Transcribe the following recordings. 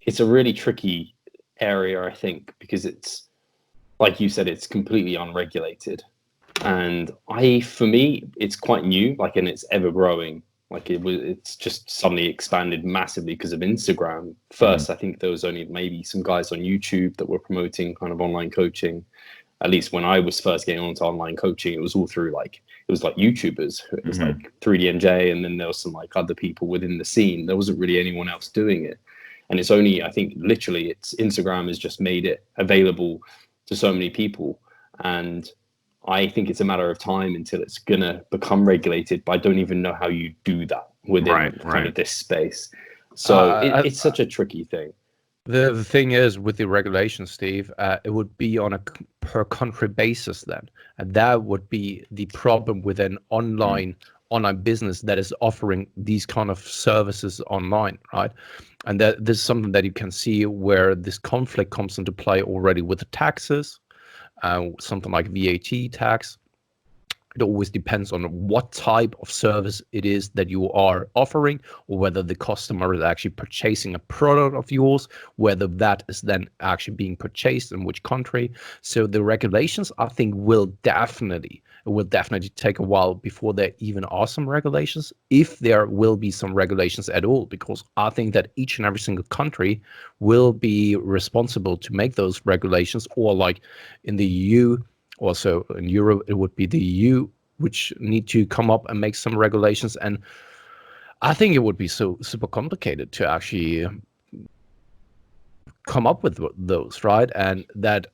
it's a really tricky area, I think, because it's, like you said, it's completely unregulated. And for me, it's quite new, like, and it's ever growing. Like it's just suddenly expanded massively because of Instagram. First, I think there was only maybe some guys on YouTube that were promoting kind of online coaching. At least when I was first getting onto online coaching, it was all through like YouTubers. It was like 3DNJ, and then there was some like other people within the scene. There wasn't really anyone else doing it. And it's only, I think, literally, it's Instagram has just made it available to so many people. And I think it's a matter of time until it's going to become regulated, but I don't even know how you do that within kind of this space. So it's such a tricky thing. The thing is, with the regulations, Steve, it would be on a per country basis then. And that would be the problem with an online business that is offering these kind of services online, right? And that this is something that you can see where this conflict comes into play already with the taxes, something like VAT tax. It always depends on what type of service it is that you are offering, or whether the customer is actually purchasing a product of yours, whether that is then actually being purchased in which country. So the regulations, I think, will definitely take a while before there even are some regulations, if there will be some regulations at all, because I think that each and every single country will be responsible to make those regulations, or like in the EU, also in Europe, it would be the EU which need to come up and make some regulations. And I think it would be so super complicated to actually come up with those, right? And that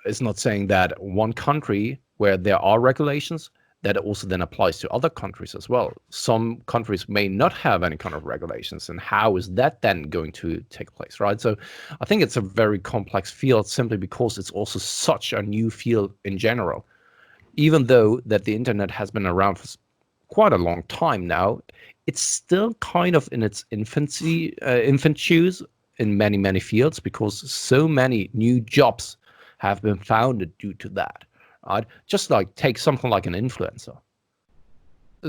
is not saying that one country where there are regulations, that also then applies to other countries as well. Some countries may not have any kind of regulations, and how is that then going to take place, right? So I think it's a very complex field, simply because it's also such a new field in general. Even though that the internet has been around for quite a long time now, it's still kind of in its infant shoes in many, many fields, because so many new jobs have been founded due to that. Right? Just like take something like an influencer.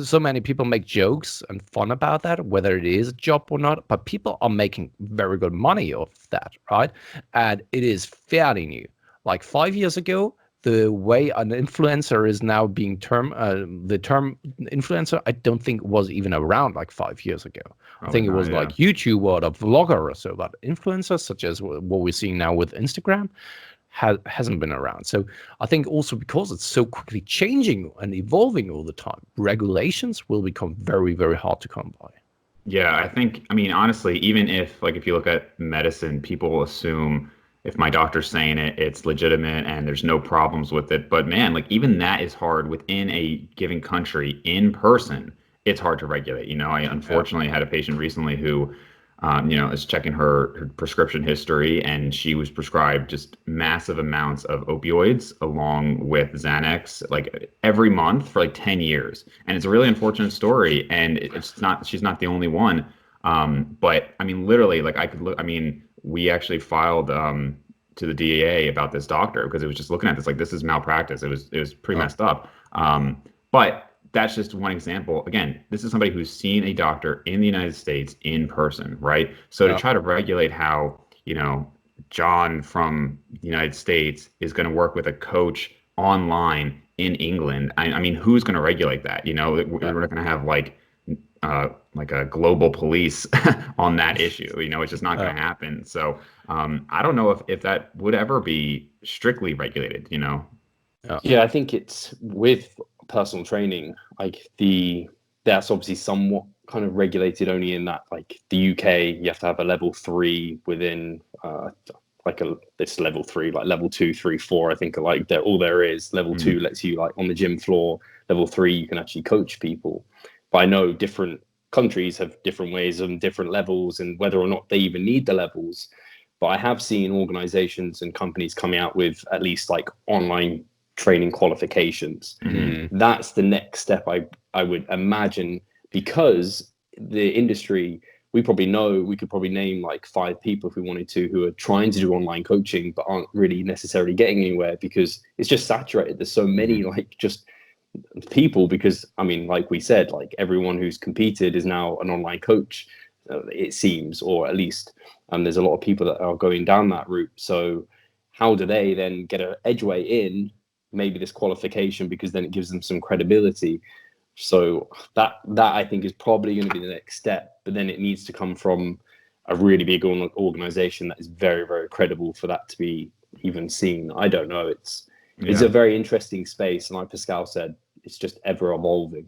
So many people make jokes and fun about that, whether it is a job or not, but people are making very good money off that, right? And it is fairly new. Like 5 years ago, the way an influencer is now being the term influencer, I don't think was even around like 5 years ago. I think it was like YouTube or a vlogger or so, but influencers such as what we're seeing now with Instagram hasn't been around. So I think also because it's so quickly changing and evolving all the time, regulations will become very, very hard to come by. Yeah, I mean, honestly, even if you look at medicine, people assume if my doctor's saying it, it's legitimate and there's no problems with it. But man, like even that is hard within a given country in person. It's hard to regulate. I unfortunately had a patient recently who is checking her prescription history, and she was prescribed just massive amounts of opioids along with Xanax, like every month for like 10 years. And it's a really unfortunate story. And she's not the only one. But I mean, literally, like we actually filed to the DEA about this doctor, because it was just looking at this like, this is malpractice. It was pretty messed up. But that's just one example. Again, this is somebody who's seen a doctor in the United States in person, right? So to try to regulate how, John from the United States is going to work with a coach online in England, I mean, who's going to regulate that? We're not going to have like a global police on that issue. It's just not going to happen. So I don't know if that would ever be strictly regulated, Yeah, I think it's with personal training, like that's obviously somewhat kind of regulated only in that, like the UK, you have to have a level 3 within this level 3, like level 2, 3, 4, I think, like all there is. Level 2 lets you, like, on the gym floor. Level 3, you can actually coach people. But I know different countries have different ways and different levels, and whether or not they even need the levels. But I have seen organizations and companies coming out with at least like online training qualifications. That's the next step, I would imagine, because the industry, we could probably name like 5 people if we wanted to, who are trying to do online coaching but aren't really necessarily getting anywhere, because it's just saturated. There's so many like just people, because I mean, like we said, like everyone who's competed is now an online coach, it seems, or at least and there's a lot of people that are going down that route. So how do they then get an edgeway in maybe this qualification, because then it gives them some credibility? So that I think is probably going to be the next step, but then it needs to come from a really big organization that is very, very credible for that to be even seen. I don't know. It's a very interesting space, and like Pascal said, it's just ever evolving.